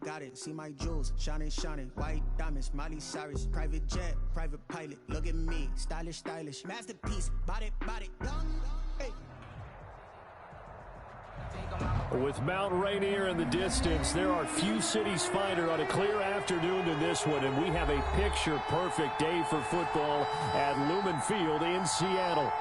got it. See my jewels, shining, shining. White diamonds, Miley Cyrus. Private jet, private pilot. Look at me, stylish, stylish. Masterpiece, body, done. Hey. With Mount Rainier in the distance, there are few cities finer on a clear afternoon than this one, and we have a picture-perfect day for football at Lumen Field in Seattle.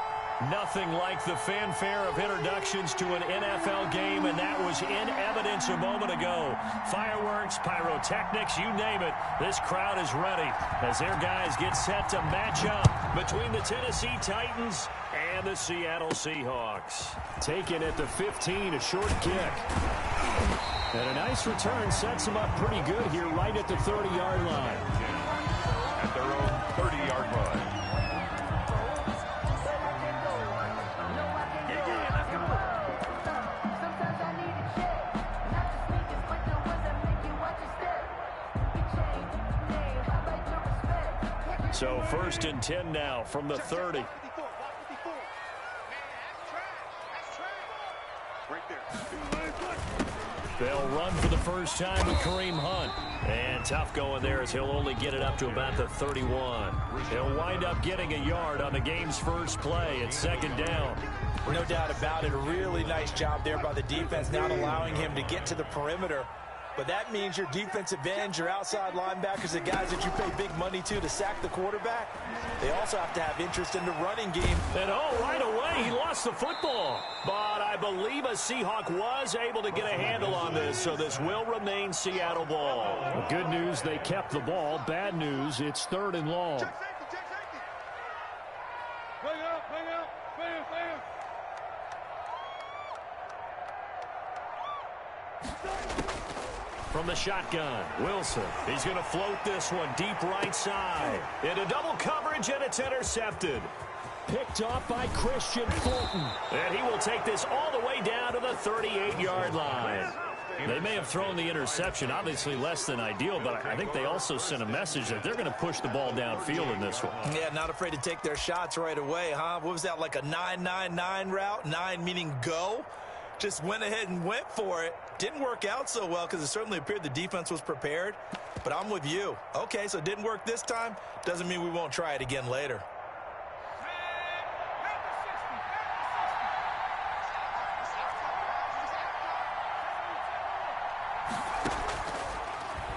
Nothing like the fanfare of introductions to an NFL game, and that was in evidence a moment ago. Fireworks, pyrotechnics, you name it. This crowd is ready as their guys get set to match up between the Tennessee Titans and the Seattle Seahawks. Taken at the 15, a short kick. And a nice return sets them up pretty good here right at the 30-yard line. At their own 30-yard line. So 1st and 10 now from the 30. They'll run for the first time with Kareem Hunt. And tough going there as he'll only get it up to about the 31. He'll wind up getting a yard on the game's first play. It's 2nd down. No doubt about it. A really nice job there by the defense, not allowing him to get to the perimeter. But that means your defensive ends, your outside linebackers, the guys that you pay big money to sack the quarterback, they also have to have interest in the running game. And right away, he lost the football. But I believe a Seahawk was able to get a handle on this, so this will remain Seattle ball. Well, good news, they kept the ball. Bad news, it's 3rd and long. Check safety, check safety. Bring up, bam, bam. From the shotgun, Wilson. He's going to float this one deep right side. Into double coverage, and it's intercepted. Picked off by Christian Fulton. And he will take this all the way down to the 38-yard line. They may have thrown the interception, obviously less than ideal, but I think they also sent a message that they're going to push the ball downfield in this one. Yeah, not afraid to take their shots right away, huh? What was that, like a 9-9-9 route? 9 meaning go? Just went ahead and went for it. Didn't work out so well because it certainly appeared the defense was prepared. But I'm with you. Okay, so it didn't work this time. Doesn't mean we won't try it again later.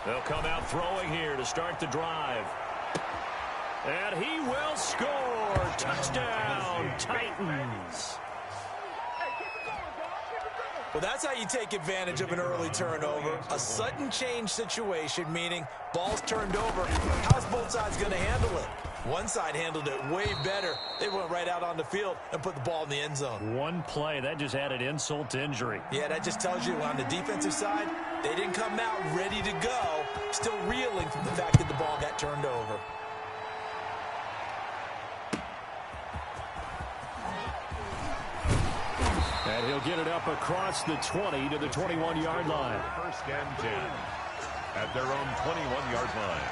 They'll come out throwing here to start the drive. And he will score. Touchdown, Titans. Well, that's how you take advantage of an early turnover. A sudden change situation, meaning ball's turned over. How's both sides going to handle it? One side handled it way better. They went right out on the field and put the ball in the end zone. One play, that just added insult to injury. Yeah, that just tells you on the defensive side, they didn't come out ready to go, still reeling from the fact that the ball got turned over. And he'll get it up across the 20 to the 21-yard line. 1st and 10 at their own 21-yard line.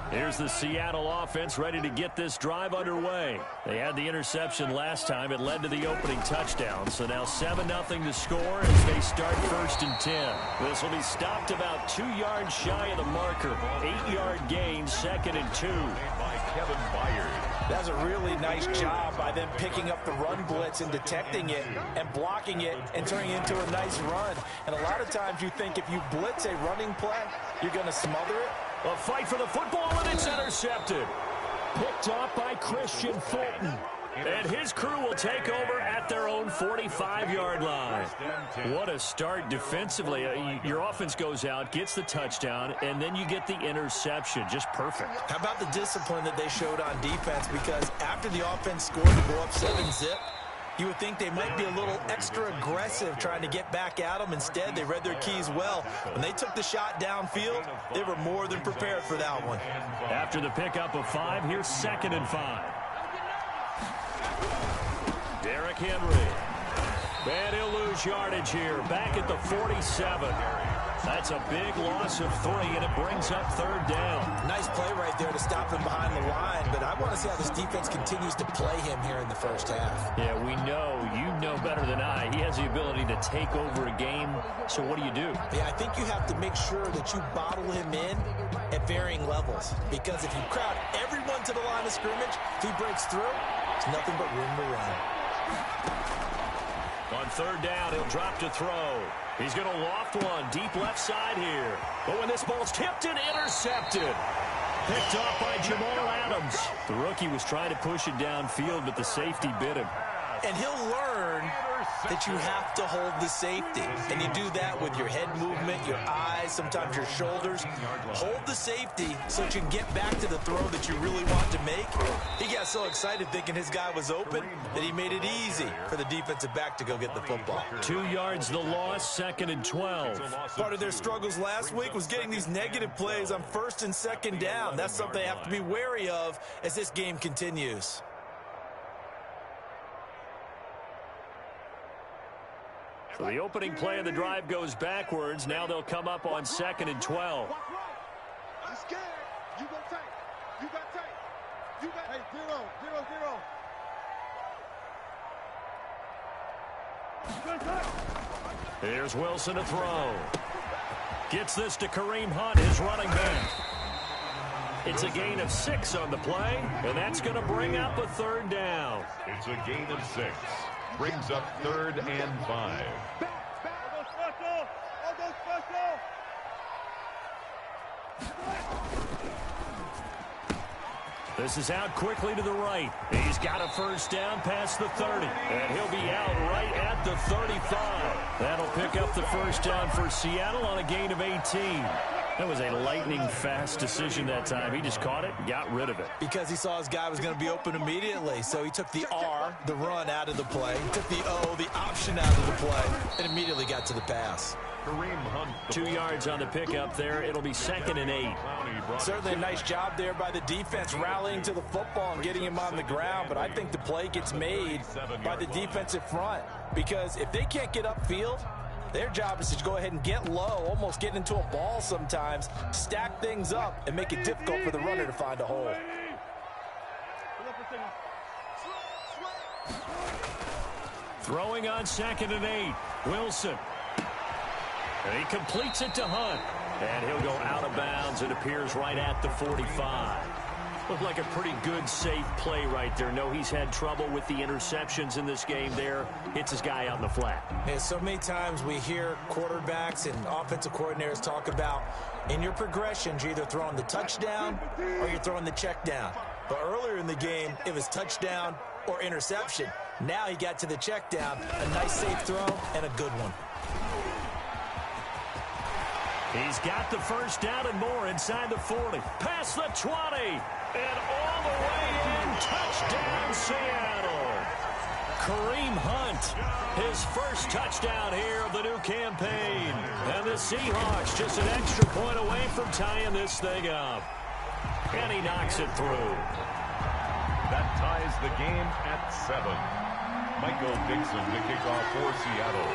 Here's the Seattle offense ready to get this drive underway. They had the interception last time. It led to the opening touchdown. So now 7-0 to score as they start 1st and 10. This will be stopped about 2 yards shy of the marker. 8-yard gain, 2nd and 2. By Kevin Byard. That's a really nice job by them picking up the run blitz and detecting it and blocking it and turning it into a nice run. And a lot of times you think if you blitz a running play, you're going to smother it. A fight for the football, and it's intercepted. Picked off by Christian Fulton. And his crew will take over at their own 45-yard line. What a start defensively. Your offense goes out, gets the touchdown, and then you get the interception. Just perfect. How about the discipline that they showed on defense? Because after the offense scored to go up 7-zip, You would think they might be a little extra aggressive trying to get back at them. Instead, they read their keys well. When they took the shot downfield, they were more than prepared for that one. After the pickup of 5, here's 2nd and 5. Derrick Henry. And he'll lose yardage here. Back at the 47. That's a big loss of 3, and it brings up 3rd down. Nice play right there to stop him behind the line, but I want to see how this defense continues to play him here in the first half. Yeah, we know. You know better than I. He has the ability to take over a game, so what do you do? Yeah, I think you have to make sure that you bottle him in at varying levels, because if you crowd everyone to the line of scrimmage, if he breaks through, it's nothing but room to run. On 3rd down, he'll drop to throw. He's going to loft one deep left side here. But when this ball's tipped and intercepted. Picked off by Jamal Adams. The rookie was trying to push it downfield, but the safety bit him. And he'll learn that you have to hold the safety. And you do that with your head movement, your eyes, sometimes your shoulders. Hold the safety so that you can get back to the throw that you really want to make. He got so excited thinking his guy was open that he made it easy for the defensive back to go get the football. 2 yards the loss, 2nd and 12. Part of their struggles last week was getting these negative plays on 1st and 2nd down. That's something they have to be wary of as this game continues. So the opening play of the drive goes backwards. Now they'll come up on 2nd and 12. I'm scared. You go tight. You got tight. You got hey, 0. Here's Wilson to throw. Gets this to Kareem Hunt, his running back. It's a gain of 6 on the play, and that's going to bring up a 3rd down. It's a gain of 6. Brings up 3rd and 5. This is out quickly to the right. He's got a 1st down past the 30. And he'll be out right at the 35. That'll pick up the 1st down for Seattle on a gain of 18. That was a lightning-fast decision that time. He just caught it and got rid of it. Because he saw his guy was going to be open immediately. So he took the R, the run, out of the play. He took the O, the option, out of the play, and immediately got to the pass. Kareem Hunt. 2 yards on the pickup there. It'll be 2nd and 8. Certainly a nice job there by the defense, rallying to the football and getting him on the ground. But I think the play gets made by the defensive front. Because if they can't get upfield, their job is to go ahead and get low, almost get into a ball sometimes, stack things up, and make it difficult for the runner to find a hole. Throwing on 2nd and 8. Wilson. And he completes it to Hunt. And he'll go out of bounds. It appears right at the 45. Looked like a pretty good, safe play right there. No, he's had trouble with the interceptions in this game there. Hits his guy out in the flat. Yeah, so many times we hear quarterbacks and offensive coordinators talk about in your progressions, you're either throwing the touchdown or you're throwing the check down. But earlier in the game, it was touchdown or interception. Now he got to the check down. A nice safe throw and a good one. He's got the 1st down and more inside the 40. Past the 20. And all the way in. Touchdown, Seattle. Kareem Hunt, his 1st touchdown here of the new campaign. And the Seahawks just an extra point away from tying this thing up. And he knocks it through. That ties the game at 7. Michael Dixon to kick off for Seattle.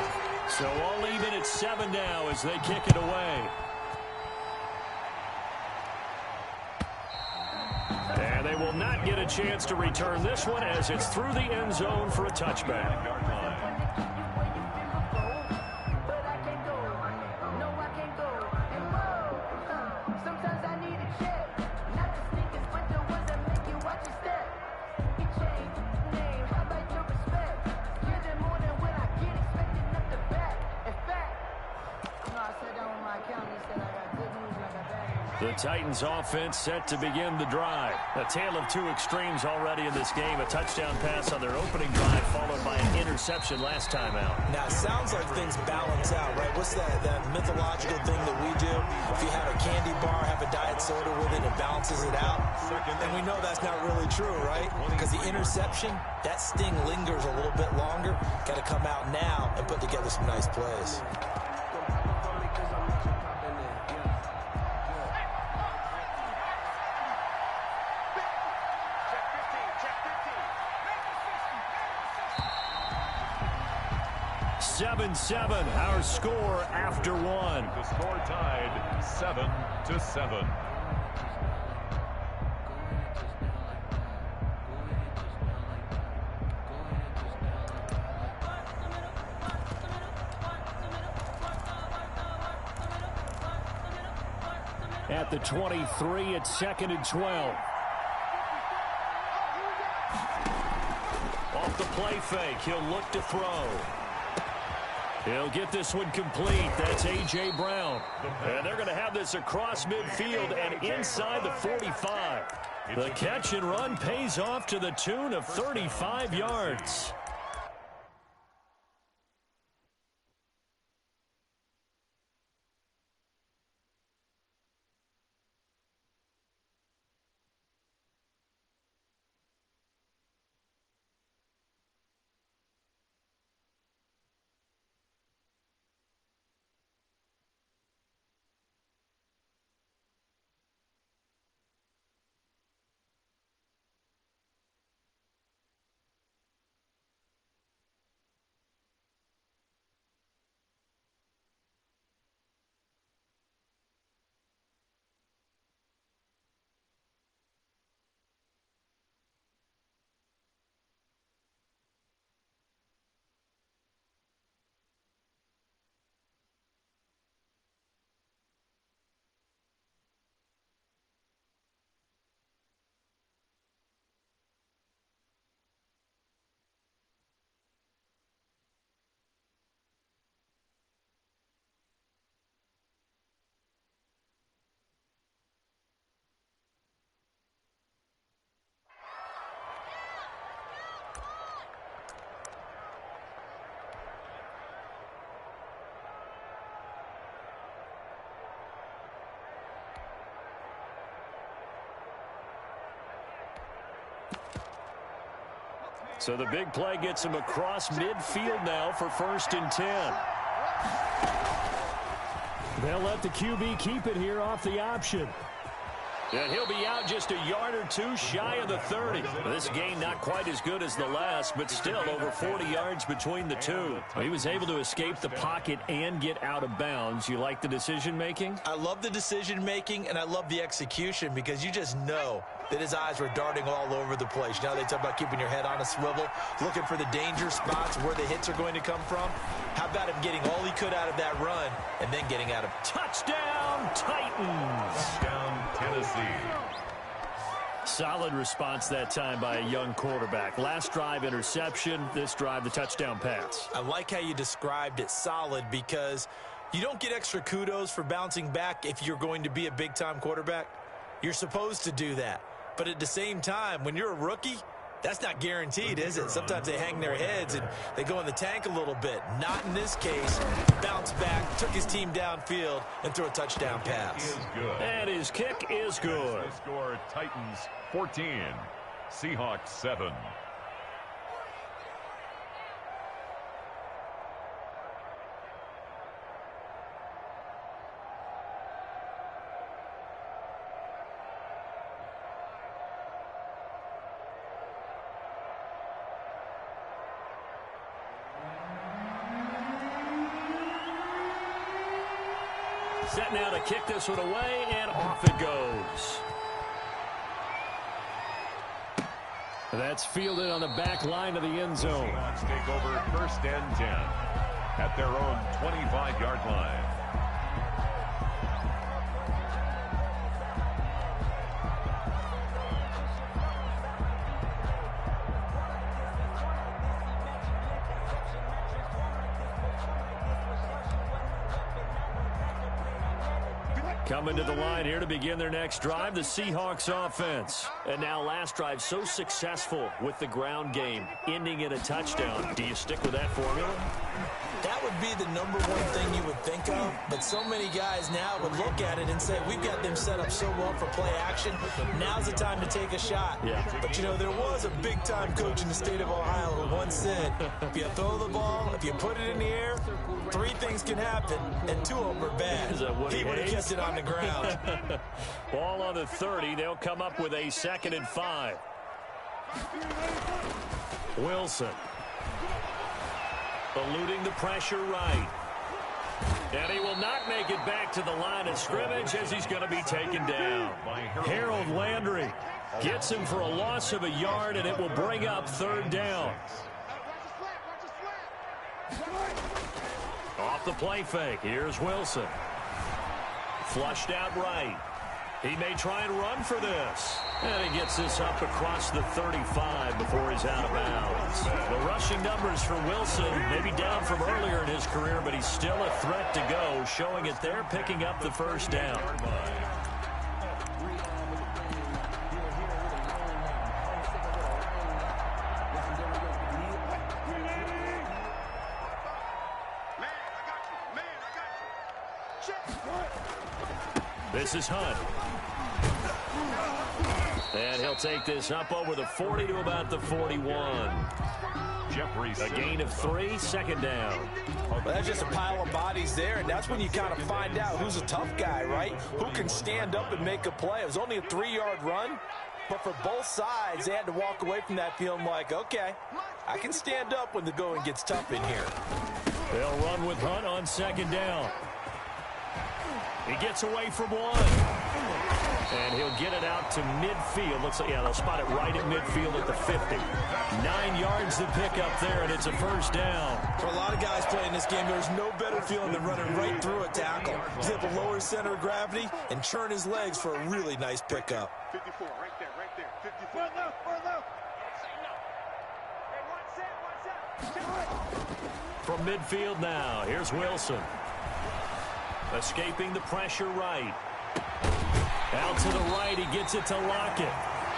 So all even at 7 now as they kick it away. And they will not get a chance to return this one as it's through the end zone for a touchback. The Titans offense set to begin the drive. A tale of two extremes already in this game. A touchdown pass on their opening drive followed by an interception last time out. Now, it sounds like things balance out, right? What's that mythological thing that we do? If you have a candy bar, have a diet soda with it, it balances it out. And we know that's not really true, right? Because the interception, that sting lingers a little bit longer. Got to come out now and put together some nice plays. Our score after one. The score tied 7-7. At the 23, it's 2nd and 12. Off the play fake, he'll look to throw. He'll get this one complete. That's A.J. Brown. And they're going to have this across midfield and inside the 45. The catch and run pays off to the tune of 35 yards. So the big play gets him across midfield now for 1st and 10. They'll let the QB keep it here off the option. And he'll be out just a yard or two shy of the 30. This gain not quite as good as the last, but still over 40 yards between the two. He was able to escape the pocket and get out of bounds. You like the decision-making? I love the decision-making, and I love the execution because you just know that his eyes were darting all over the place. Now they talk about keeping your head on a swivel, looking for the danger spots where the hits are going to come from. How about him getting all he could out of that run and then getting out of touchdown Titans. Touchdown Tennessee. Solid response that time by a young quarterback. Last drive interception, this drive the touchdown pass. I like how you described it, solid, because you don't get extra kudos for bouncing back if you're going to be a big-time quarterback. You're supposed to do that. But at the same time, when you're a rookie, that's not guaranteed, is it? Sometimes they hang their heads and they go in the tank a little bit. Not in this case. Bounced back, took his team downfield, and threw a touchdown pass. And his kick is good. Score Titans 14, Seahawks 7. Set now to kick this one away, and off it goes. That's fielded on the back line of the end zone. Seahawks take over 1st and 10 at their own 25-yard line. Coming to the line here to begin their next drive, the Seahawks offense. And now last drive so successful with the ground game, ending in a touchdown. Do you stick with that formula? That would be the number one thing you would think of, but so many guys now would look at it and say, we've got them set up so well for play action. Now's the time to take a shot. Yeah. But, you know, there was a big-time coach in the state of Ohio who once said, if you throw the ball, if you put it in the air, 3 things can happen, and 2 of them are bad. He would have kept it on the ground. Ball on the 30. They'll come up with a 2nd and 5. Wilson. Eluding the pressure right. And he will not make it back to the line of scrimmage as he's going to be taken down. Harold Landry gets him for a loss of a yard, and it will bring up 3rd down. Off the play fake. Here's Wilson. Flushed out right. He may try and run for this. And he gets this up across the 35 before he's out of bounds. The rushing numbers for Wilson may be down from earlier in his career, but he's still a threat to go, showing it there, picking up the 1st down. This is Hunt. And he'll take this up over the 40 to about the 41. A gain of 3, 2nd down. Well, that's just a pile of bodies there, and that's when you kind of find out who's a tough guy, right? Who can stand up and make a play. It was only a 3-yard run, but for both sides, they had to walk away from that feeling like, okay, I can stand up when the going gets tough in here. They'll run with Hunt on 2nd down. He gets away from 1. And he'll get it out to midfield. Looks like, yeah, they'll spot it right at midfield at the 50. 9 yards to pick up there, and it's a 1st down. For a lot of guys playing this game, there's no better feeling than running right through a tackle. He's able to lower his center of gravity and churn his legs for a really nice pickup. 54, right there, 54. One left. From midfield now, here's Wilson. Escaping the pressure right. Out to the right, he gets it to Lockett.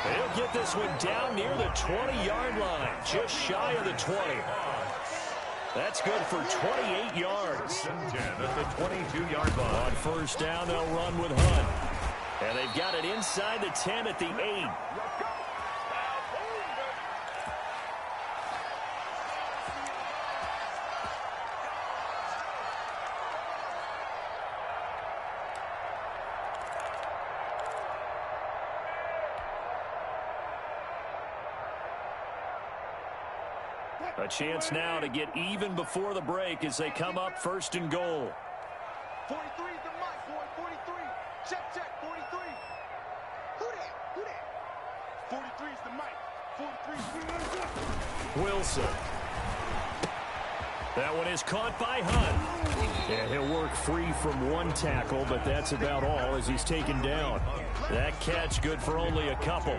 He'll get this one down near the 20-yard line, just shy of the 20. That's good for 28 yards. 10 at the 22-yard line. On 1st down, they'll run with Hunt. And they've got it inside the 10 at the 8. A chance now to get even before the break as they come up 1st and goal. 43 is the mic, boy. 43. Check. 43. Who that? 43 is the mic. 43. Wilson. That one is caught by Hunt. And he'll work free from 1 tackle, but that's about all as he's taken down. That catch good for only a couple.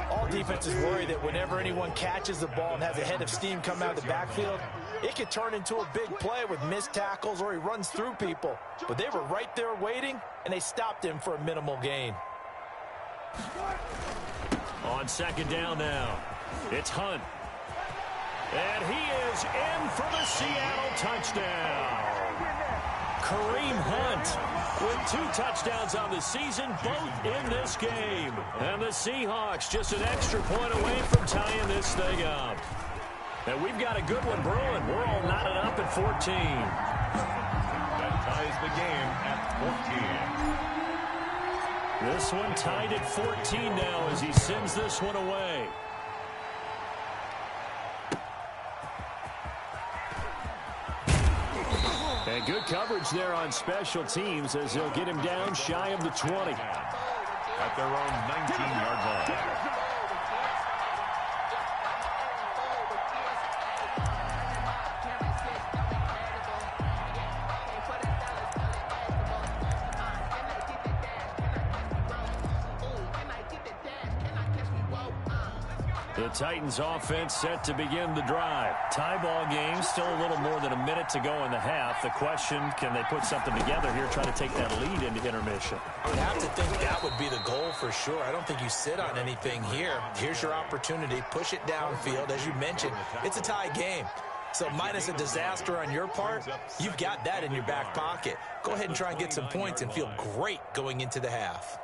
All defenses worry that whenever anyone catches the ball and has a head of steam come out of the backfield, it could turn into a big play with missed tackles or he runs through people. But they were right there waiting, and they stopped him for a minimal gain. On 2nd down now, it's Hunt. And he is in for the Seattle touchdown. Kareem Hunt with 2 touchdowns on the season, both in this game. And the Seahawks just an extra point away from tying this thing up. And we've got a good one brewing. We're all knotted up at 14. That ties the game at 14. This one tied at 14 now as he sends this one away. And good coverage there on special teams as they'll get him down shy of the 20. At their own 19-yard line. The Titans offense set to begin the drive. Tie ball game, still a little more than a minute to go in the half. The question, can they put something together here, try to take that lead into intermission? I would have to think that would be the goal for sure. I don't think you sit on anything here. Here's your opportunity. Push it downfield. As you mentioned, it's a tie game. So minus a disaster on your part, you've got that in your back pocket. Go ahead and try and get some points and feel great going into the half.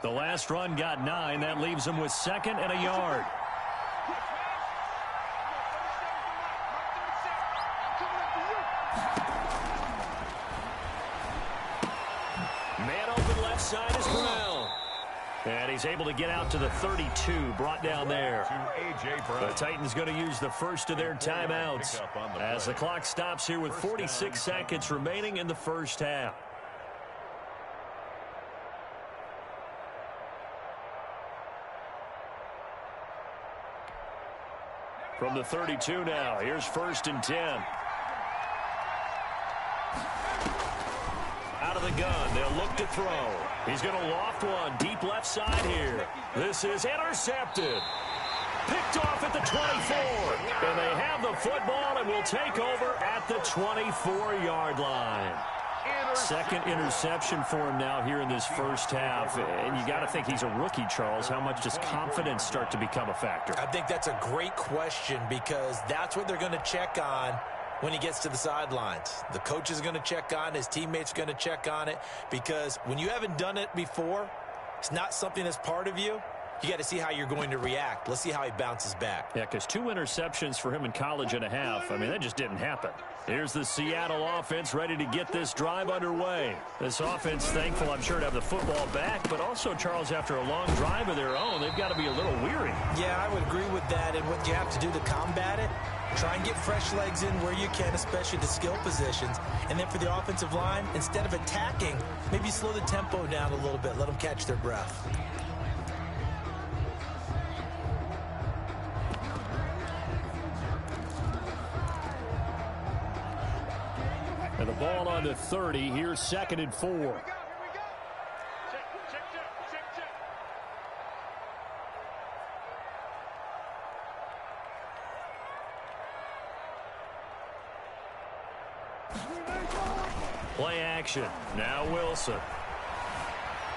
The last run got 9. That leaves him with 2nd and a yard. Man open left side is Brown. And he's able to get out to the 32, brought down there. The Titans going to use the first of their timeouts as the clock stops here with 46 seconds remaining in the first half. From the 32 now, here's 1st and 10. Out of the gun, they'll look to throw. He's going to loft one deep left side here. This is intercepted. Picked off at the 24. And they have the football and will take over at the 24-yard line. 2nd interception for him now here in this first half. And you got to think he's a rookie, Charles. How much does confidence start to become a factor? I think that's a great question because that's what they're going to check on when he gets to the sidelines. The coach is going to check on, his teammates are going to check on it, because when you haven't done it before, it's not something that's part of you. You got to see how you're going to react. Let's see how he bounces back. Yeah, because 2 interceptions for him in college and a half. I mean, that just didn't happen. Here's the Seattle offense ready to get this drive underway. This offense thankful, I'm sure, to have the football back, but also, Charles, after a long drive of their own, they've got to be a little weary. Yeah, I would agree with that, and what you have to do to combat it, try and get fresh legs in where you can, especially the skill positions. And then for the offensive line, instead of attacking, maybe slow the tempo down a little bit. Let them catch their breath. And the ball on the 30. Here's 2nd and 4. Play action. Now Wilson.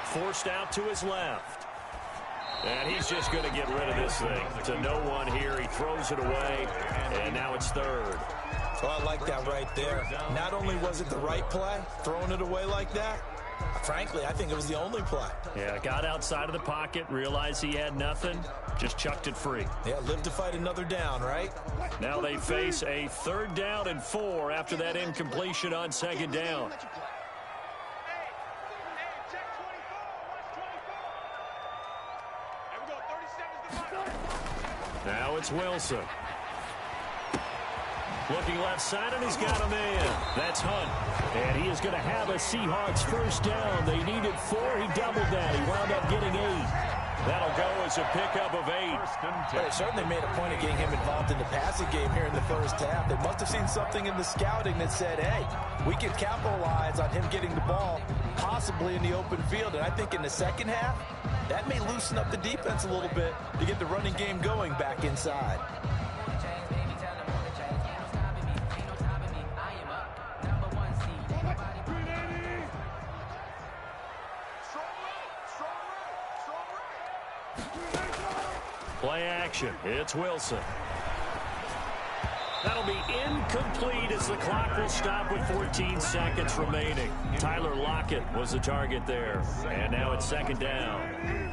Forced out to his left. And he's just going to get rid of this thing. To no one here. He throws it away. And now it's 3rd. Oh, I like that right there. Not only was it the right play, throwing it away like that, frankly, I think it was the only play. Yeah, got outside of the pocket, realized he had nothing, just chucked it free. Yeah, live to fight another down, right? Now they face a 3rd down and 4 after that incompletion on 2nd down. Now it's Wilson. Looking left side, and he's got a man. That's Hunt. And he is going to have a Seahawks 1st down. They needed 4. He doubled that. He wound up getting 8. That'll go as a pickup of 8. But it certainly made a point of getting him involved in the passing game here in the first half. They must have seen something in the scouting that said, hey, we can capitalize on him getting the ball, possibly in the open field. And I think in the second half, that may loosen up the defense a little bit to get the running game going back inside. Play action. It's Wilson. That'll be incomplete as the clock will stop with 14 seconds remaining. Tyler Lockett was the target there. And now it's 2nd down.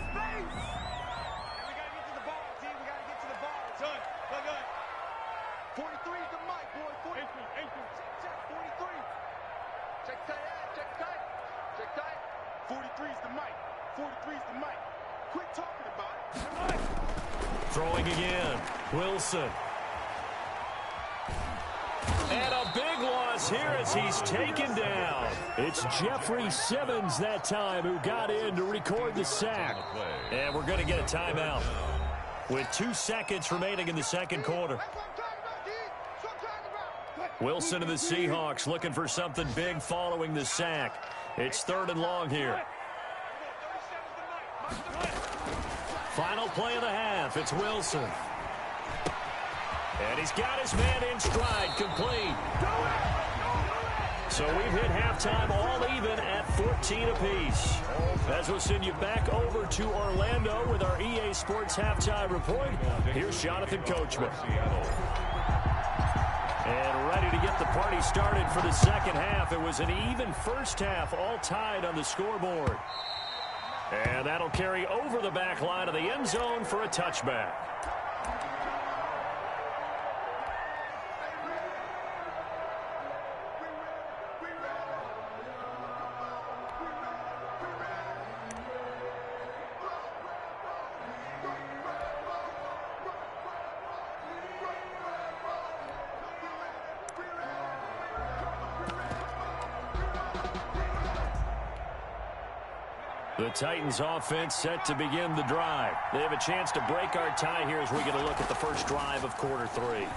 Throwing again. Wilson. And a big loss here as he's taken down. It's Jeffrey Simmons that time who got in to record the sack. And we're going to get a timeout with 2 seconds remaining in the second quarter. Wilson of the Seahawks looking for something big following the sack. It's 3rd and long here. Final play of the half. It's Wilson. And he's got his man in stride, complete. So we've hit halftime all even at 14 apiece. As we'll send you back over to Orlando with our EA Sports halftime report, here's Jonathan Coachman. And ready to get the party started for the second half. It was an even first half, all tied on the scoreboard. And that'll carry over the back line of the end zone for a touchback. The Titans offense set to begin the drive. They have a chance to break our tie here as we get a look at the first drive of quarter 3.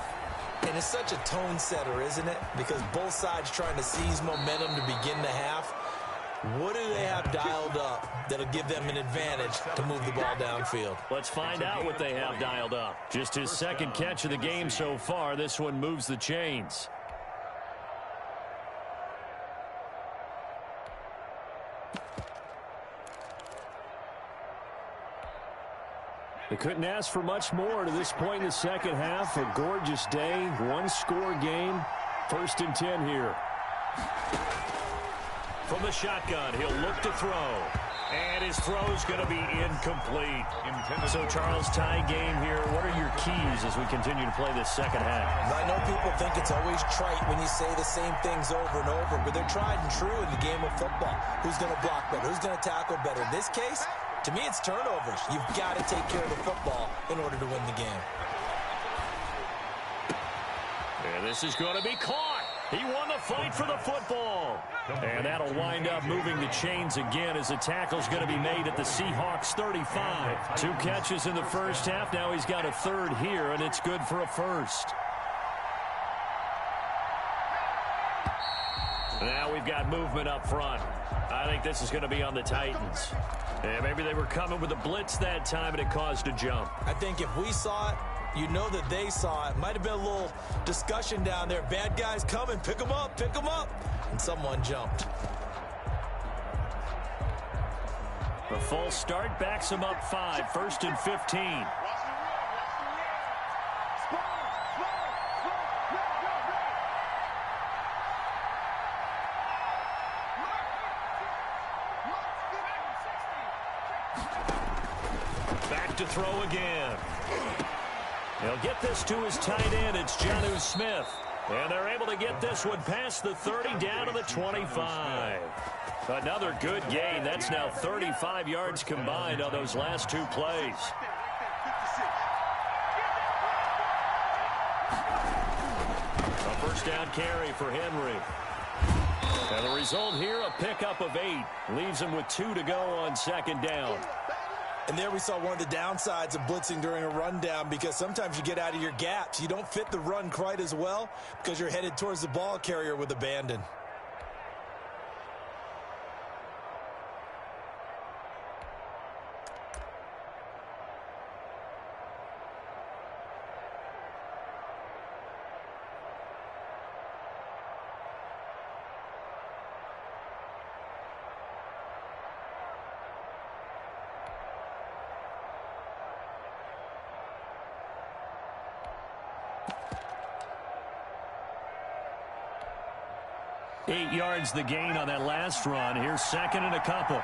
And it's such a tone setter, isn't it? Because both sides trying to seize momentum to begin the half. What do they have dialed up that'll give them an advantage to move the ball downfield? Let's find out what they have dialed up. Just his second catch of the game so far. This one moves the chains. They couldn't ask for much more to this point in the second half. A gorgeous day, one-score game. 1st and 10 here. From the shotgun, he'll look to throw. And his throw's going to be incomplete. So, Charles, tie game here. What are your keys as we continue to play this second half? I know people think it's always trite when you say the same things over and over, but they're tried and true in the game of football. Who's going to block better? Who's going to tackle better? In this case, to me, it's turnovers. You've got to take care of the football in order to win the game. And this is going to be caught. He won the fight for the football. And that'll wind up moving the chains again as the tackle's going to be made at the Seahawks 35. 2 catches in the first half. Now he's got a 3rd here, and it's good for a 1st. Now we've got movement up front. I think this is going to be on the Titans. And maybe they were coming with a blitz that time, and it caused a jump. I think if we saw it, you know that they saw it. Might have been a little discussion down there. Bad guys coming. Pick them up. Pick them up. And someone jumped. The false start backs him up 5. 1st and 15. Back to throw again. He'll get this to his tight end. It's Jonnu Smith. And they're able to get this one past the 30 down to the 25. Another good gain. That's now 35 yards combined on those last 2 plays. A first down carry for Henry. And the result here, a pickup of 8. Leaves him with 2 to go on 2nd down. And there we saw one of the downsides of blitzing during a rundown, because sometimes you get out of your gaps. You don't fit the run quite as well because you're headed towards the ball carrier with abandon. Eight yards the gain on that last run. Here's 2nd and a couple.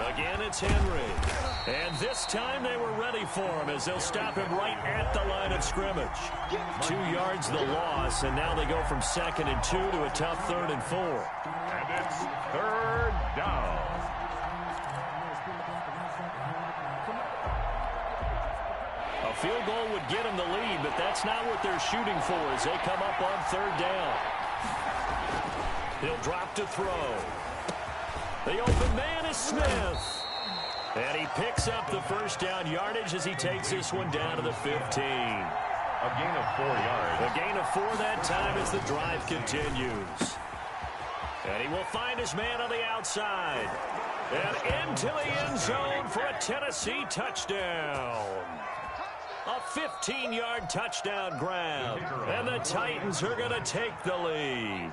Again, it's Henry. And this time they were ready for him as they'll stop him right at the line of scrimmage. 2 yards the loss, and now they go from 2nd and 2 to a tough 3rd and 4. And it's 3rd down. A field goal would get them the lead, but that's not what they're shooting for as they come up on 3rd down. He'll drop to throw. The open man is Smith. And he picks up the first down yardage as he takes this one down to the 15. A gain of 4 yards. A gain of 4 that time as the drive continues. And he will find his man on the outside. And into the end zone for a Tennessee touchdown. A 15-yard touchdown grab. And the Titans are going to take the lead.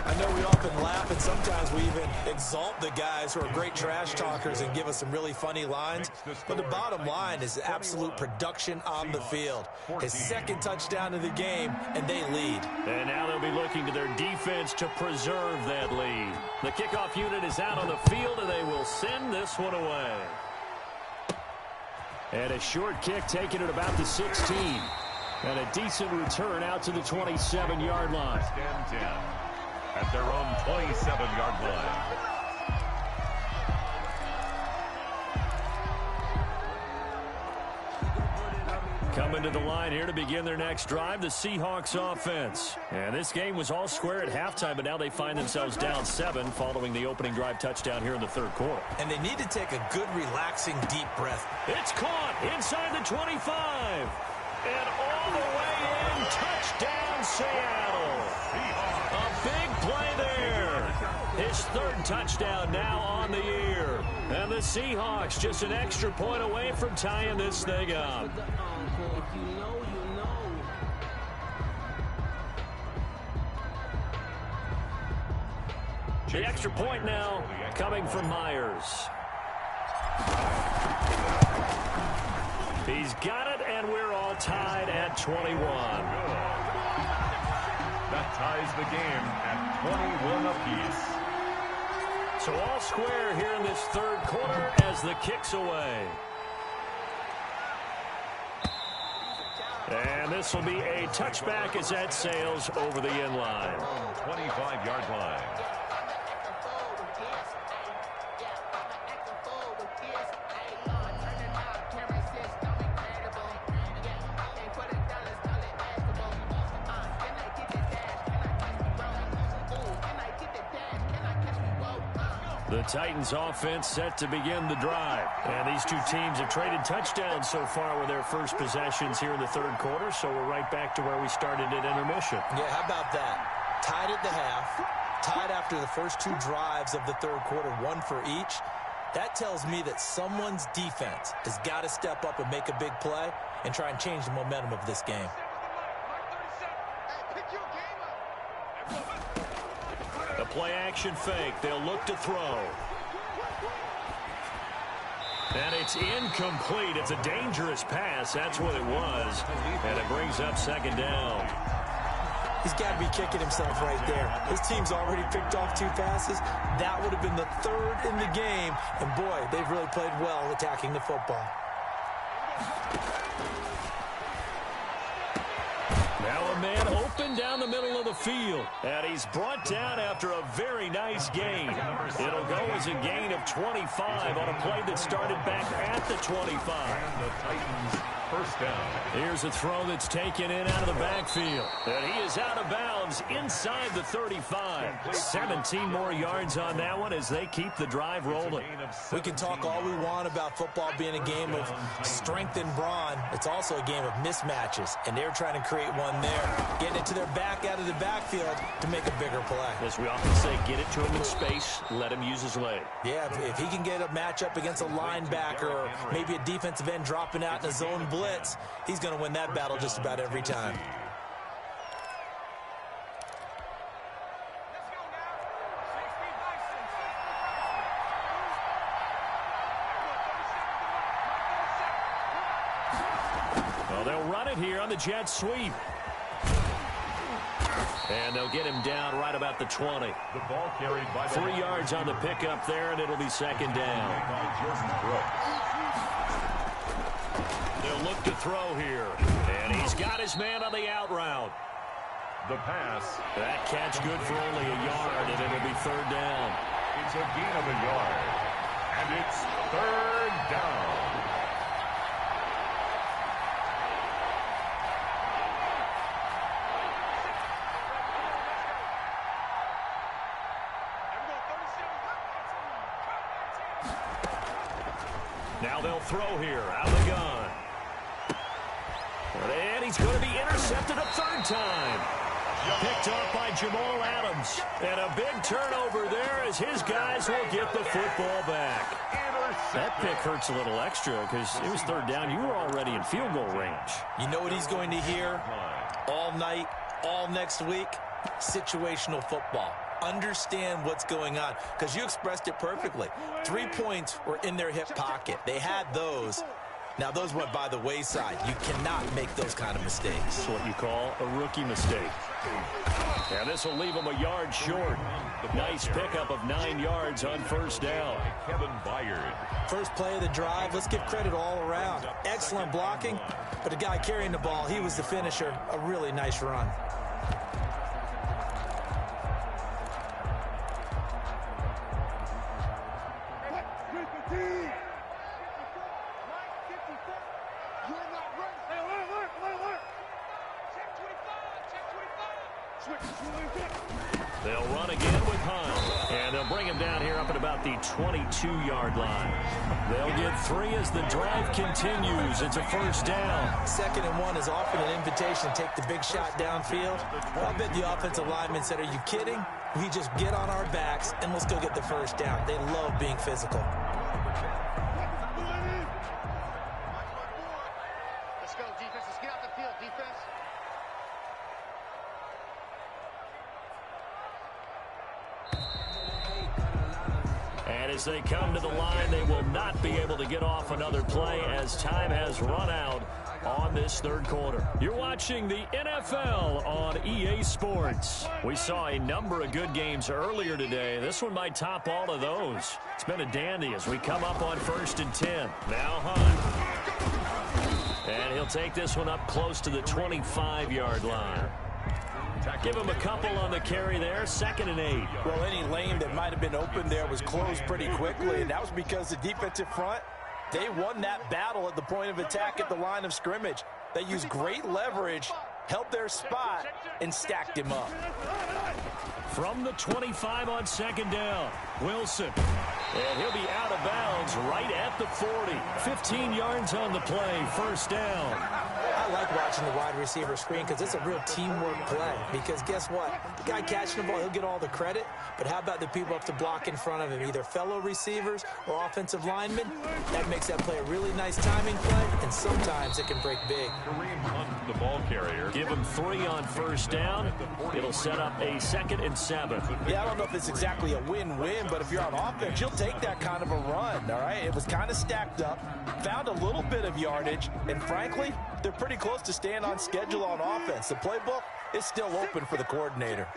I know we often laugh, and sometimes we even exalt the guys who are great trash talkers and give us some really funny lines. But the bottom line is absolute production on the field. His second touchdown of the game, and they lead. And now they'll be looking to their defense to preserve that lead. The kickoff unit is out on the field, and they will send this one away. And a short kick taken at about the 16. And a decent return out to the 27-yard line. Stand 10 at their own 27-yard line. Coming to the line here to begin their next drive, the Seahawks offense. And this game was all square at halftime, but now they find themselves down 7 following the opening drive touchdown here in the third quarter. And they need to take a good, relaxing, deep breath. It's caught inside the 25. And all the way in, touchdown Seattle. A big play there. His third touchdown now on the year. And the Seahawks just an extra point away from tying this thing up. The extra point now coming from Myers. He's got it, and we're all tied at 21. That ties the game at 21 apiece. So all square here in this third quarter as the kick's away. And this will be a touchback as that sails over the end line. 25-yard line. The Titans offense set to begin the drive. And these two teams have traded touchdowns so far with their first possessions here in the third quarter, so we're right back to where we started at intermission. Yeah, how about that? Tied at the half, tied after the first 2 drives of the third quarter, 1 for each. That tells me that someone's defense has got to step up and make a big play and try and change the momentum of this game. A play-action fake. They'll look to throw. And it's incomplete. It's a dangerous pass. That's what it was. And it brings up second down. He's got to be kicking himself right there. His team's already picked off 2 passes. That would have been the 3rd in the game. And, boy, they've really played well attacking the football. Now a man open down the middle of the field. And he's brought down after a very nice gain. It'll go as a gain of 25 on a play that started back at the 25. And the Titans first down. Here's a throw that's taken in out of the backfield. And he is out of bounds inside the 35. 17 more yards on that one as they keep the drive rolling. We can talk all we want about football being a game of strength and brawn. It's also a game of mismatches, and they're trying to create one there. Getting it to their back out of the backfield to make a bigger play. As we often say, get it to him in space, let him use his leg. Yeah, if he can get a matchup against a linebacker or maybe a defensive end dropping out in a zone blitz, he's going to win that battle just about every time. Well, they'll run it here on the jet sweep. And they'll get him down right about the 20. The ball carried by 3 yards on the pickup there, and it'll be second down. by Jordan Brooks. They'll look to throw here. And he's got his man on the out route. The pass. That catch good for only a yard, and it'll be third down. It's a gain of a yard. And it's third down. Now they'll throw here. Out of the gun. And he's going to be intercepted a third time. Picked up by Jamal Adams. And a big turnover there as his guys will get the football back. That pick hurts a little extra because it was third down. You were already in field goal range. You know what he's going to hear all night, all next week? Situational football. Understand what's going on, because you expressed it perfectly. 3 points were in their hip pocket. They had those. Now, those went by the wayside. You cannot make those kind of mistakes. That's what you call a rookie mistake. And this will leave him a yard short. Nice pickup of 9 yards on first down. Kevin Byard. First play of the drive, let's give credit all around. Excellent blocking, but the guy carrying the ball, he was the finisher. A really nice run. They'll run again with Hunt, and they'll bring him down here up at about the 22-yard line. They'll get 3 as the drive continues. It's a first down. 2nd and 1 is often an invitation to take the big shot downfield. I bet the offensive lineman said, are you kidding? We just get on our backs and let's go get the first down. They love being physical. Let's go, defense. Let's get out the field, defense. And as they come to the line, they will not be able to get off another play as time has run out on this third quarter. You're watching the NFL on EA Sports. We saw a number of good games earlier today. This one might top all of those. It's been a dandy as we come up on 1st and 10. Now Hunt. And he'll take this one up close to the 25-yard line. Give him a couple on the carry there. 2nd and 8. Well, any lane that might have been open there was closed pretty quickly, and that was because the defensive front, they won that battle at the point of attack at the line of scrimmage. They used great leverage, held their spot, and stacked him up. From the 25 on 2nd down, Wilson. And he'll be out of bounds right at the 40. 15 yards on the play, first down. I like watching the wide receiver screen because it's a real teamwork play. Because guess what? The guy catching the ball, he'll get all the credit. But how about the people up to block in front of him, either fellow receivers or offensive linemen? That makes that play a really nice timing play, and sometimes it can break big. Kareem Hunt, the ball carrier. Give him 3 on first down. It'll set up a 2nd and 7. Yeah, I don't know if it's exactly a win-win, but if you're on offense, you'll take that kind of a run, all right? It was kind of stacked up, found a little bit of yardage, and frankly, they're pretty close to staying on schedule on offense. The playbook is still open for the coordinator.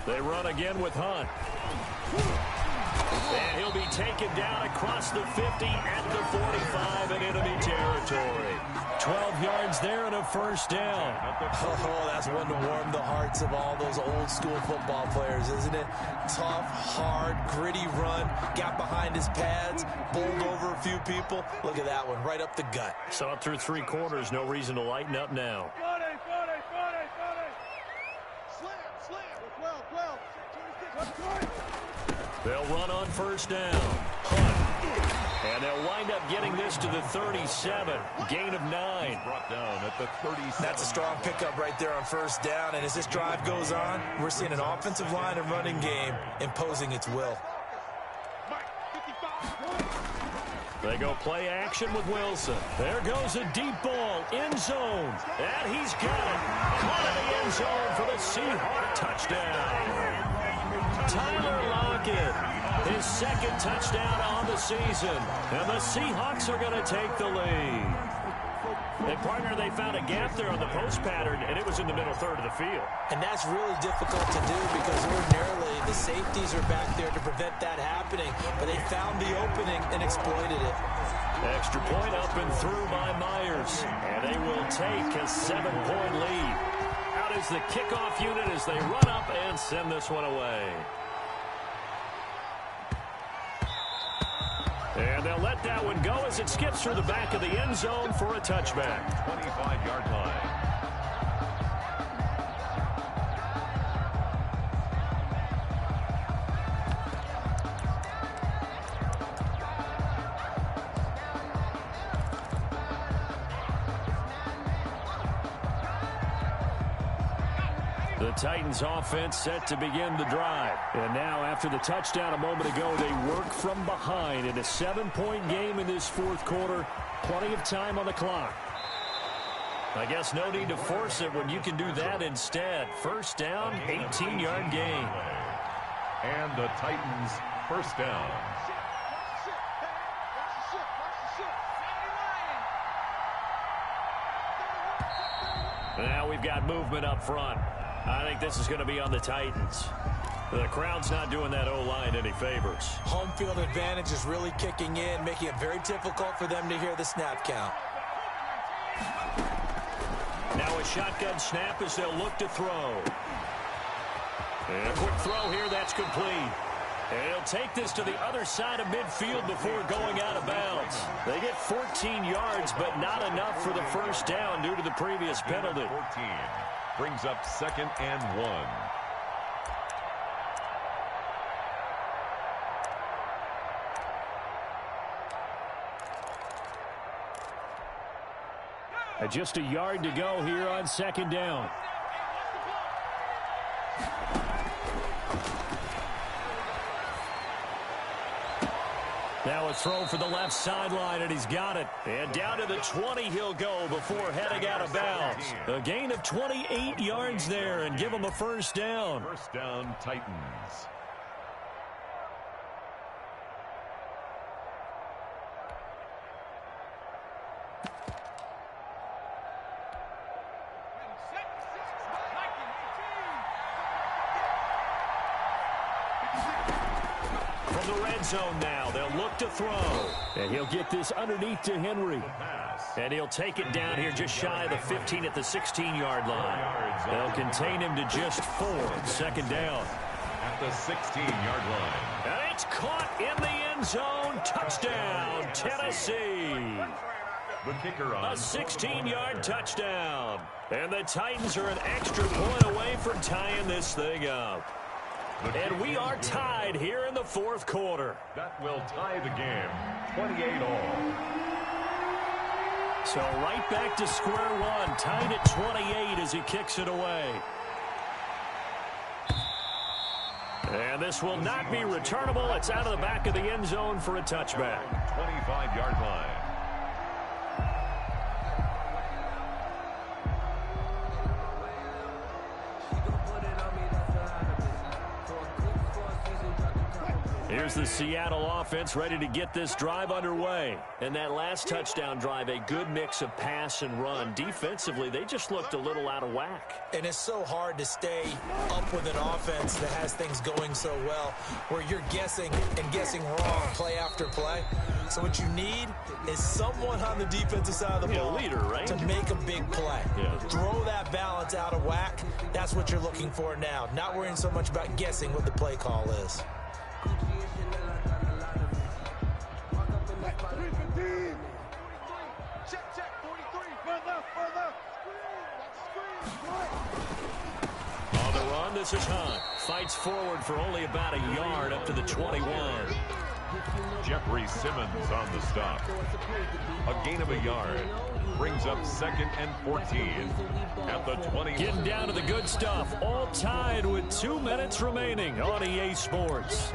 They run again with Hunt. And he'll be taken down across the 50 at the 45 in enemy territory. 12 yards there and a first down. Oh, that's one to warm the hearts of all those old school football players, isn't it? Tough, hard, gritty run, got behind his pads, bowled over a few people. Look at that one, right up the gut. So up through 3 quarters, no reason to lighten up now. They'll run on first down. Hunt. And they'll wind up getting this to the 37. Gain of 9. Brought down at the 37. That's a strong pickup right there on first down. And as this drive goes on, we're seeing an offensive line and running game imposing its will. They go play action with Wilson. There goes a deep ball, end zone. And he's got it. Caught in the end zone for the Seahawk touchdown. Tyler Lockett, his 2nd touchdown on the season. And the Seahawks are going to take the lead. And, partner, they found a gap there on the post pattern, and it was in the middle third of the field. And that's really difficult to do because ordinarily the safeties are back there to prevent that happening. But they found the opening and exploited it. Extra point up and through by Myers. And they will take a 7-point lead. Out is the kickoff unit as they run up and send this one away. And they'll let that one go as it skips through the back of the end zone for a touchback. 25-yard line. The Titans offense set to begin the drive. And now after the touchdown a moment ago, they work from behind in a 7-point game in this fourth quarter. Plenty of time on the clock. I guess no need to force it when you can do that instead. First down, 18-yard gain. And the Titans first down. Now we've got movement up front. I think this is going to be on the Titans. The crowd's not doing that O-line any favors. Home field advantage is really kicking in, making it very difficult for them to hear the snap count. Now a shotgun snap as they'll look to throw. And a quick throw here, that's complete. And he'll take this to the other side of midfield before going out of bounds. They get 14 yards, but not enough for the first down due to the previous penalty. 14 brings up 2nd and 1. Just a yard to go here on 2nd down. Now a throw for the left sideline, and he's got it. And down to the 20 he'll go before heading out of bounds. A gain of 28 yards there, and give him a first down. First down, Titans. From the red zone now, they'll look to throw. And he'll get this underneath to Henry. And he'll take it down here just shy of the 15 at the 16-yard line. They'll contain him to just 4. 2nd down. At the 16-yard line. And it's caught in the end zone. Touchdown, Tennessee. The kicker on a 16-yard touchdown. And the Titans are an extra point away from tying this thing up. And we are tied here in the fourth quarter. That will tie the game, 28 all. So right back to square one, tied at 28 as he kicks it away. And this will not be returnable. It's out of the back of the end zone for a touchback. 25-yard line. Here's the Seattle offense ready to get this drive underway. And that last touchdown drive, a good mix of pass and run. Defensively, they just looked a little out of whack. And it's so hard to stay up with an offense that has things going so well, where you're guessing and guessing wrong play after play. So what you need is someone on the defensive side of the ball, leader, right? to make a big play. Yeah. Throw that balance out of whack. That's what you're looking for now. Not worrying so much about guessing what the play call is. On the run, this is Hunt. Fights forward for only about a yard up to the 21. Jeffrey Simmons on the stop. A gain of a yard. Brings up 2nd and 14 at the 20. Getting down to the good stuff. All tied with 2 minutes remaining on EA Sports.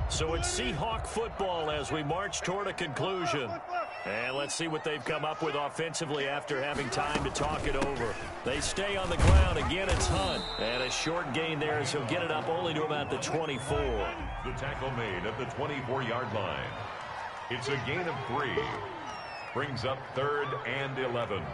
So it's Seahawk football as we march toward a conclusion. And let's see what they've come up with offensively after having time to talk it over. They stay on the ground. Again, it's Hunt. And a short gain there as he'll get it up only to about the 24. The tackle made at the 24-yard line. It's a gain of 3. Brings up 3rd and 11.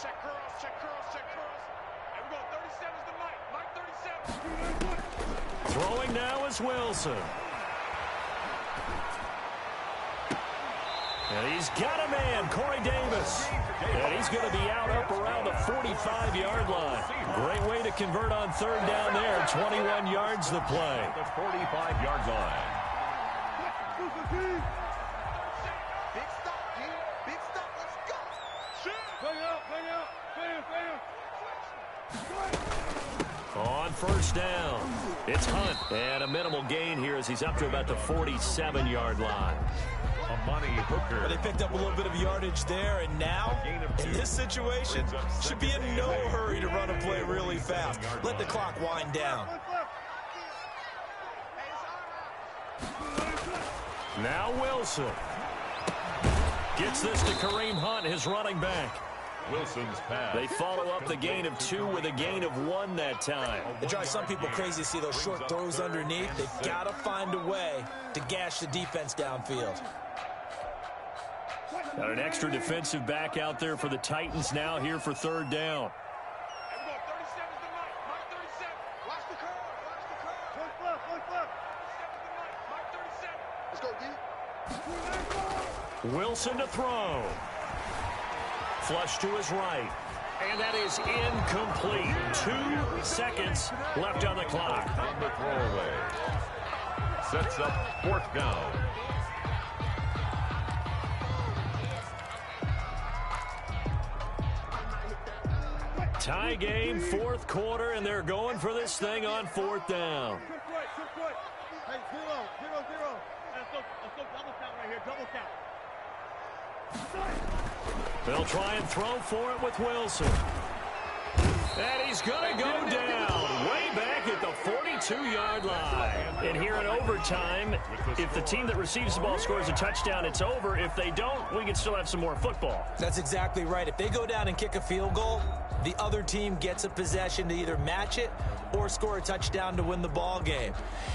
Check curls, check curls, check curls. And we go 37's the Mike. Mike 37. Throwing now is Wilson. And he's got a man, Corey Davis. And he's going to be out up around the 45-yard line. Great way to convert on 3rd down there. 21 yards the play. The 45-yard line. Big stop, G. first down. It's Hunt, and a minimal gain here as he's up to about the 47-yard line. Amani Hooker. They picked up a little bit of yardage there, and now, in this situation, should be in no hurry to run a play really fast. Let the clock wind down. Now Wilson gets this to Kareem Hunt, his running back. Wilson's pass. They follow up the gain of 2 with a gain of 1 that time. It drives some people crazy to see those short throws underneath. They've got to find a way to gash the defense downfield. Got an extra defensive back out there for the Titans now here for third down. Wilson to throw. Flush to his right. And that is incomplete. 2 seconds left on the clock. On the throwaway. Sets up fourth down. Tie game, fourth quarter, and they're going for this thing on fourth down. Hey, 0-0-0. Let's go double count right here, double count. They'll try and throw for it with Wilson. And he's going to go down way back at the 42-yard line. And here in overtime, if the team that receives the ball scores a touchdown, it's over. If they don't, we can still have some more football. That's exactly right. If they go down and kick a field goal, the other team gets a possession to either match it or score a touchdown to win the ball game.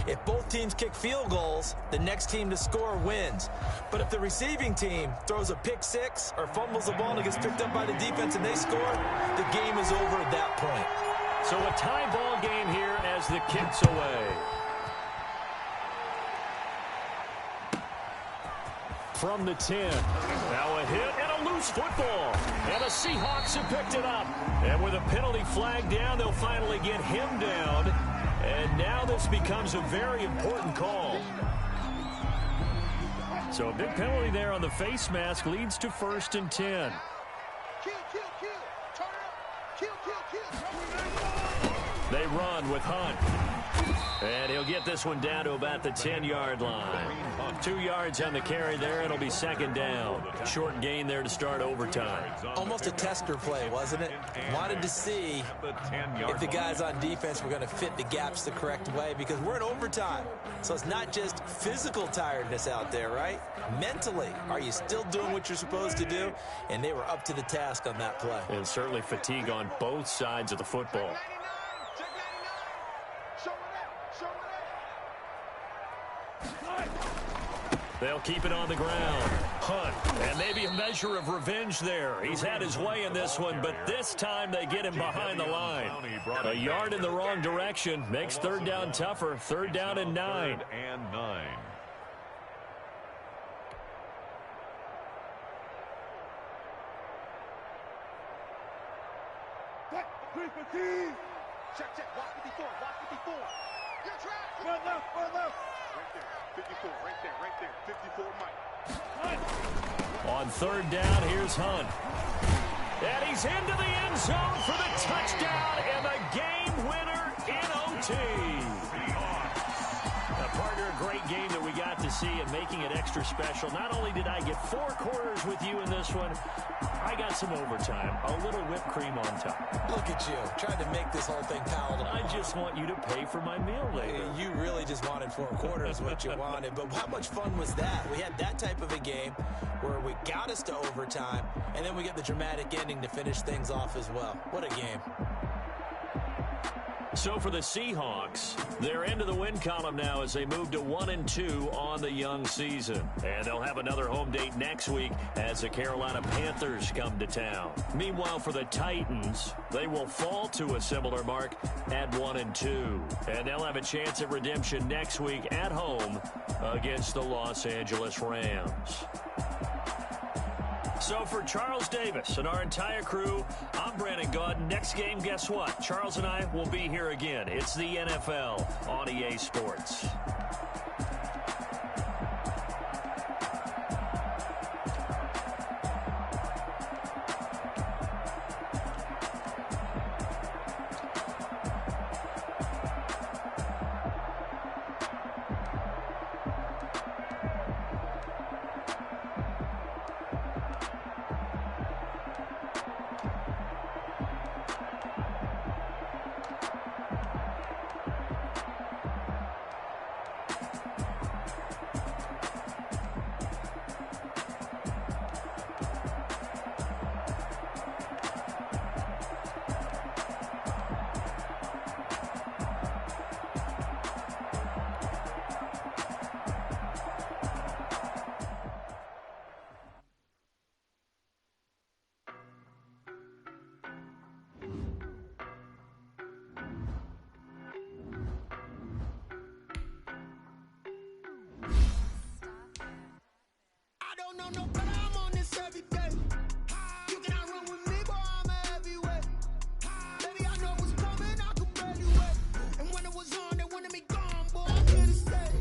If both teams kick field goals, the next team to score wins. But if the receiving team throws a pick six or fumbles the ball and it gets picked up by the defense and they score, the game is over at that point. So a tie ball game here as the kick's away. From the 10. Now a hit and a loose football. And the Seahawks have picked it up. And with a penalty flag down, they'll finally get him down. And now this becomes a very important call. So a big penalty there on the face mask leads to 1st and 10. Kill. Turn it up. Kill. They run with Hunt. And he'll get this one down to about the 10-yard line. 2 yards on the carry there. It'll be second down. Short gain there to start overtime. Almost a tester play, wasn't it? Wanted to see if the guys on defense were going to fit the gaps the correct way because we're in overtime. So it's not just physical tiredness out there, right? Mentally, are you still doing what you're supposed to do? And they were up to the task on that play. And certainly fatigue on both sides of the football. They'll keep it on the ground. Hunt, and maybe a measure of revenge there. He's had his way in this one, but this time they get him behind the line. A yard in the wrong direction makes third down tougher. Third down and 9. 3rd and 9. Check. Watch 54. You're trapped. Run left. Right there. 54, right there. 54, Mike. On third down, here's Hunt. And he's into the end zone for the touchdown and the game winner in OT. Partner, a great game that we got to see and making it extra special. Not only did I get 4 quarters with you in this one, I got some overtime, a little whipped cream on top. Look at you, trying to make this whole thing palatable. I just want you to pay for my meal later. You really just wanted 4 quarters, what you wanted. But how much fun was that? We had that type of a game where we got us to overtime, and then we get the dramatic ending to finish things off as well. What a game. So for the Seahawks, they're into the win column now as they move to 1-2 on the young season. And they'll have another home date next week as the Carolina Panthers come to town. Meanwhile, for the Titans, they will fall to a similar mark at 1-2. And they'll have a chance at redemption next week at home against the Los Angeles Rams. So for Charles Davis and our entire crew, I'm Brandon Gaudin. Next game, guess what? Charles and I will be here again. It's the NFL on EA Sports. know no better, I'm on this every day. You cannot run with me, boy, I'm a heavyweight. Baby, I know what's coming, I could barely wait. And when it was on, they wanted me gone, boy, I'm here to stay.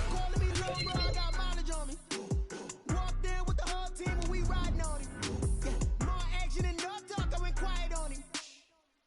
Calling me low, bro, I got mileage on me. Walked in with the whole team and we riding on him. Yeah, more action and no talk, I went quiet on him.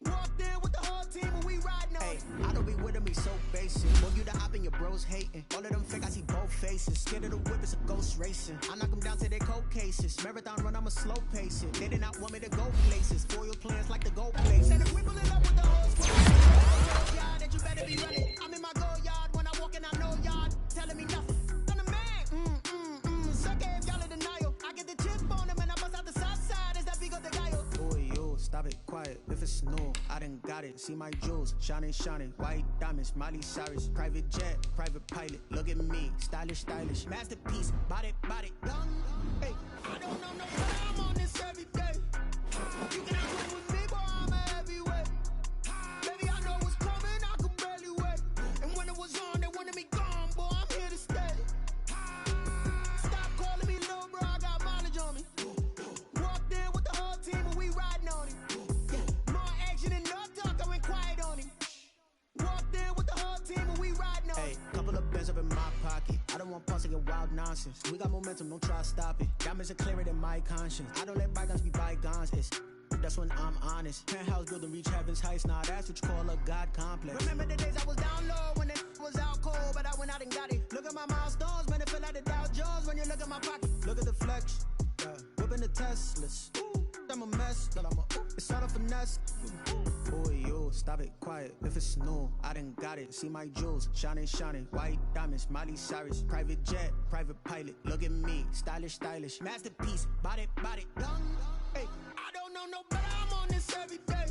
Walked in with the whole team and we riding on him. I don't be with me so basic. Want you to hop in your bros hating. All of them fake, I see both faces. Scared of the whip, it's a ghost racing. I knock them down to their cold cases. Marathon run, I'ma slow pace it. They did not want me to go places. Foil plans like the go places. Said if we pulling up with the whole squad, yard that you better be running. I'm in my go yard when I walk in, I know yard telling me nothing. I'm the man. Suck it if y'all in denial. I get the chip on them and I bust out the south side. Is that Vigo de Gallo? Boy, yo, stop it, quiet. If it's new, I done got it. See my jewels, shining, shining. White diamonds, Miley Cyrus. Private jet, private pilot. Look at me, stylish, stylish. Masterpiece, body, young. Hey, I don't know no better, I'm on this every day. You cannot run with me, boy, I'm a heavyweight. Baby, I know what's coming, I could barely wait. And when it was on, they wanted me gone, boy, I'm here to stay. Stop calling me little, bro, I got mileage on me. Walked in with the whole team and we riding on him. Yeah, more action and no talk, I went quiet on him. Walked in with the whole team and we riding on him. Hey, couple of bands up in my pocket. I don't want pulse to get wild nonsense. We got momentum, don't try to stop it. Diamonds are clearer than my conscience. I don't let bygones be bygones. That's when I'm honest. Penthouse building, reach heaven's heights. Nah, that's what you call a God complex. Remember the days I was down low when it was out cold, but I went out and got it. Look at my milestones, man, it feel like the Dow Jones when you look at my pocket. Look at the flex, whipping the Teslas. I'm a mess, but it's all a finesse. Boy, yo, stop it, quiet. If it's new, I done got it. See my jewels, shining, shining. White diamonds, Miley Cyrus. Private jet, private pilot. Look at me, stylish, stylish. Masterpiece, body, young. Hey, I don't know no better, I'm on this every day.